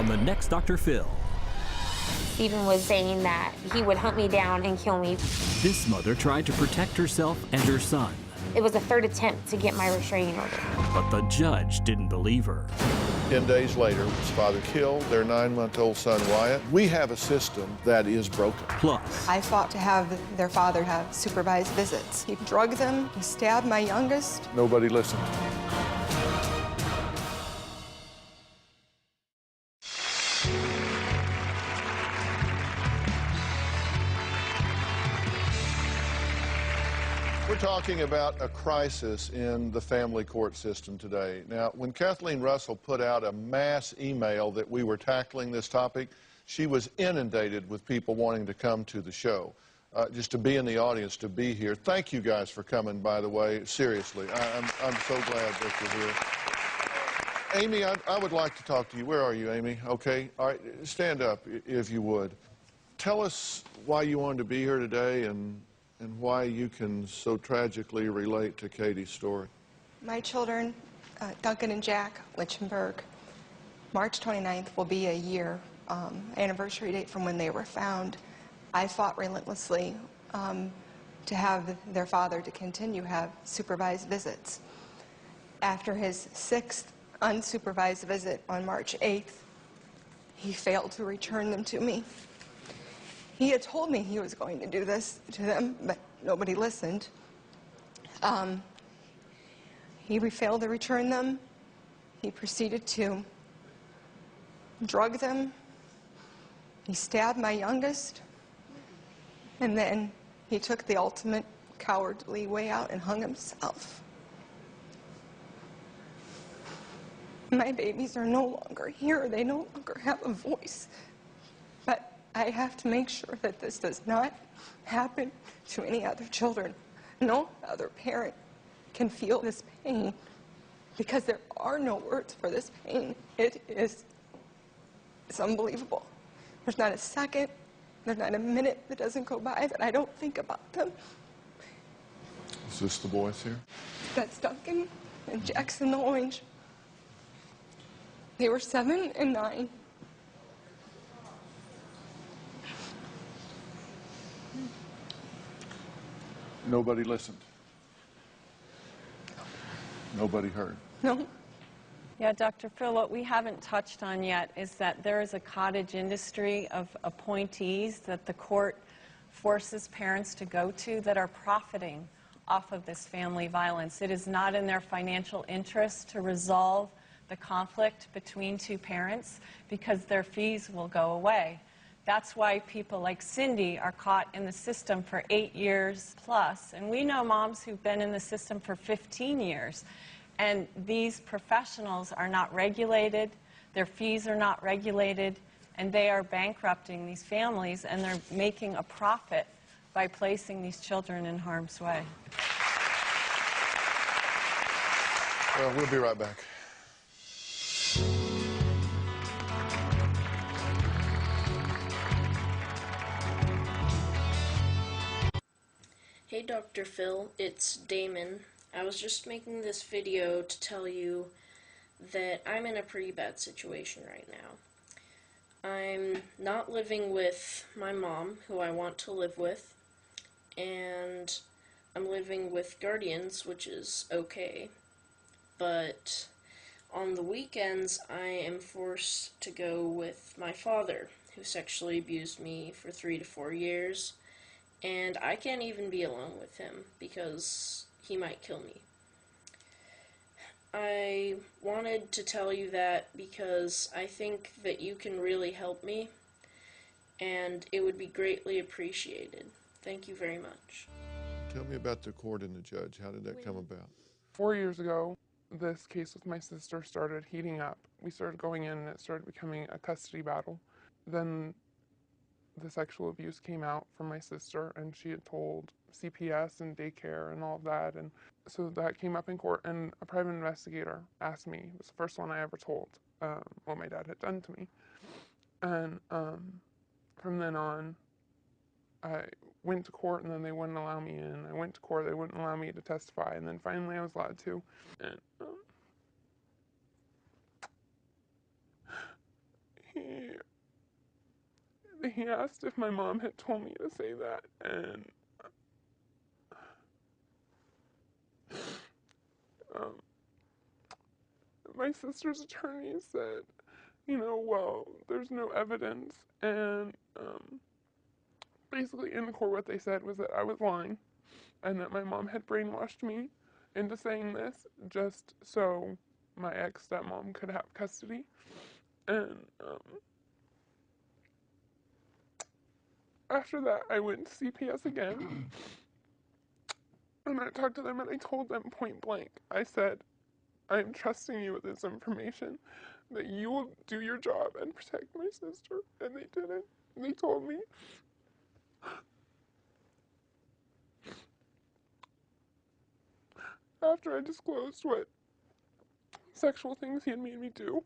on the next Dr. Phil. Stephen was saying that he would hunt me down and kill me. This mother tried to protect herself and her son. It was a third attempt to get my restraining order. But the judge didn't believe her. 10 days later, his father killed their 9-month-old son, Wyatt. We have a system that is broken. Plus, I fought to have their father have supervised visits. He drugged them, he stabbed my youngest. Nobody listened. We're talking about a crisis in the family court system today. Now, when Kathleen Russell put out a mass email that we were tackling this topic, she was inundated with people wanting to come to the show, just to be in the audience, to be here. Thank you guys for coming, by the way. Seriously, I'm so glad that you're here. Amy, I would like to talk to you. Where are you, Amy? Okay, all right, stand up if you would. Tell us why you wanted to be here today and why you can so tragically relate to Katie's story. My children, Duncan and Jack Lichtenberg, March 29th will be a year anniversary date from when they were found. I fought relentlessly to have their father to continue have supervised visits. After his 6th unsupervised visit on March 8th, he failed to return them to me. He had told me he was going to do this to them, but nobody listened. He failed to return them. He proceeded to drug them. He stabbed my youngest. And then he took the ultimate cowardly way out and hung himself. My babies are no longer here. They no longer have a voice. But I have to make sure that this does not happen to any other children. No other parent can feel this pain because there are no words for this pain. It's unbelievable. There's not a second, there's not a minute that doesn't go by that I don't think about them. Is this the boys here? That's Duncan and Jackson the orange. They were 7 and 9. Nobody listened. Nobody heard. No. Yeah, Dr. Phil, what we haven't touched on yet is that there is a cottage industry of appointees that the court forces parents to go to that are profiting off of this family violence. It is not in their financial interest to resolve the conflict between two parents because their fees will go away. That's why people like Cindy are caught in the system for 8 years plus. And we know moms who've been in the system for 15 years. And these professionals are not regulated, their fees are not regulated, and they are bankrupting these families, and they're making a profit by placing these children in harm's way. Well, we'll be right back. Hey Dr. Phil, it's Damon. I was just making this video to tell you that I'm in a pretty bad situation right now. I'm not living with my mom, who I want to live with, and I'm living with guardians, which is okay. But on the weekends, I am forced to go with my father, who sexually abused me for 3 to 4 years. And I can't even be alone with him because he might kill me. I wanted to tell you that because I think that you can really help me, and it would be greatly appreciated. Thank you very much. Tell me about the court and the judge. How did that come about? 4 years ago, this case with my sister started heating up. We started going in and it started becoming a custody battle. Then the sexual abuse came out from my sister, and she had told CPS and daycare and all of that, and so that came up in court, and a private investigator asked me, it was the first one I ever told, what my dad had done to me. And from then on, I went to court, and then they wouldn't allow me in. I went to court, they wouldn't allow me to testify, and then finally I was allowed to. And he asked if my mom had told me to say that, and my sister's attorney said, well, there's no evidence, and basically in the court what they said was that I was lying, and that my mom had brainwashed me into saying this just so my ex-stepmom could have custody. And after that, I went to CPS again, and I talked to them, and I told them point blank, I said, I am trusting you with this information, that you will do your job and protect my sister, and they didn't. They told me. After I disclosed what sexual things he had made me do,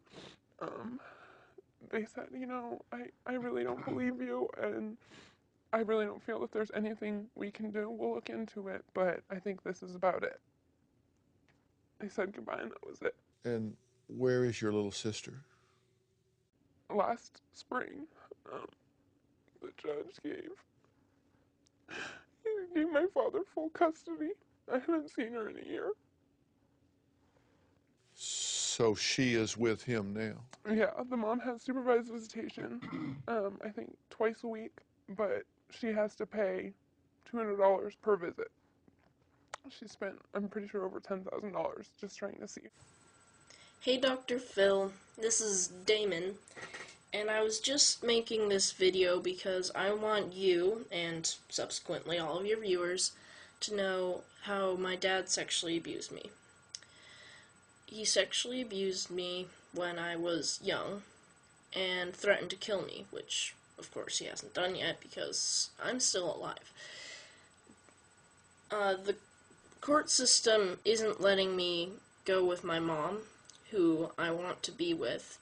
they said, I really don't believe you, and I really don't feel that there's anything we can do. We'll look into it, but I think this is about it. They said goodbye, and that was it. And where is your little sister? Last spring, the judge gave my father full custody. I haven't seen her in a year. So she is with him now? Yeah, the mom has supervised visitation, I think twice a week, but she has to pay $200 per visit. She spent, I'm pretty sure, over $10,000 just trying to see. Hey Dr. Phil, this is Damon, and I was just making this video because I want you, and subsequently all of your viewers, to know how my dad sexually abused me. He sexually abused me when I was young, and threatened to kill me, which, of course, he hasn't done yet because I'm still alive. The court system isn't letting me go with my mom, who I want to be with,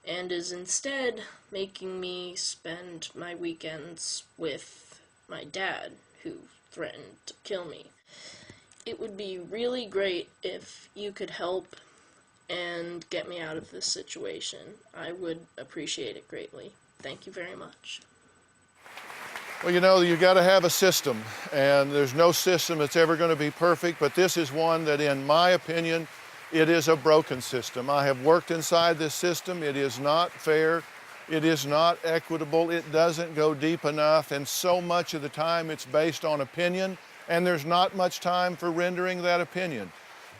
and is instead making me spend my weekends with my dad, who threatened to kill me. It would be really great if you could help and get me out of this situation. I would appreciate it greatly. Thank you very much. Well, you got to have a system, and there's no system that's ever going to be perfect, but this is one that, in my opinion, it is a broken system. I have worked inside this system. It is not fair. It is not equitable. It doesn't go deep enough, and so much of the time it's based on opinion, and there's not much time for rendering that opinion.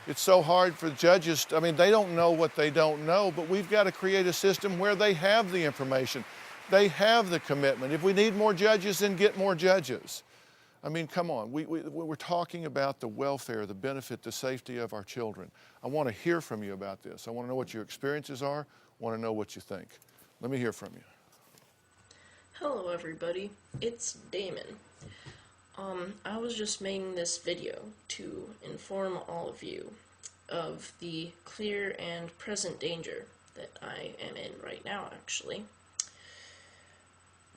It's so hard for judges. I mean, they don't know what they don't know, but we've got to create a system where they have the information. They have the commitment. If we need more judges, then get more judges. I mean, come on. We're talking about the welfare, the benefit, the safety of our children. I want to hear from you about this. I want to know what your experiences are. I want to know what you think. Let me hear from you. Hello everybody, it's Damon. I was just making this video to inform all of you of the clear and present danger that I am in right now, actually.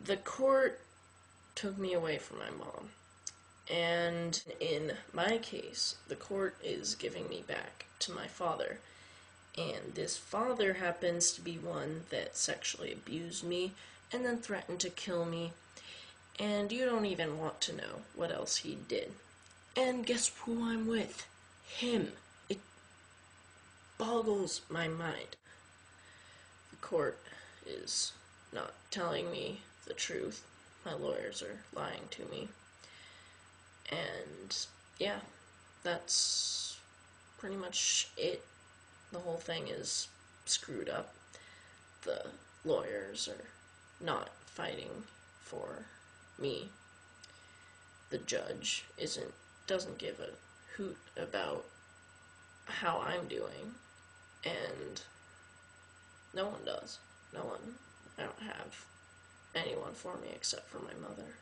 The court took me away from my mom, and in my case, the court is giving me back to my father. And this father happens to be one that sexually abused me and then threatened to kill me. And you don't even want to know what else he did. And guess who I'm with? Him. It boggles my mind. The court is not telling me the truth. My lawyers are lying to me. And yeah, that's pretty much it. The whole thing is screwed up. The lawyers are not fighting for me. The judge doesn't give a hoot about how I'm doing, and no one does. No one. I don't have anyone for me except for my mother.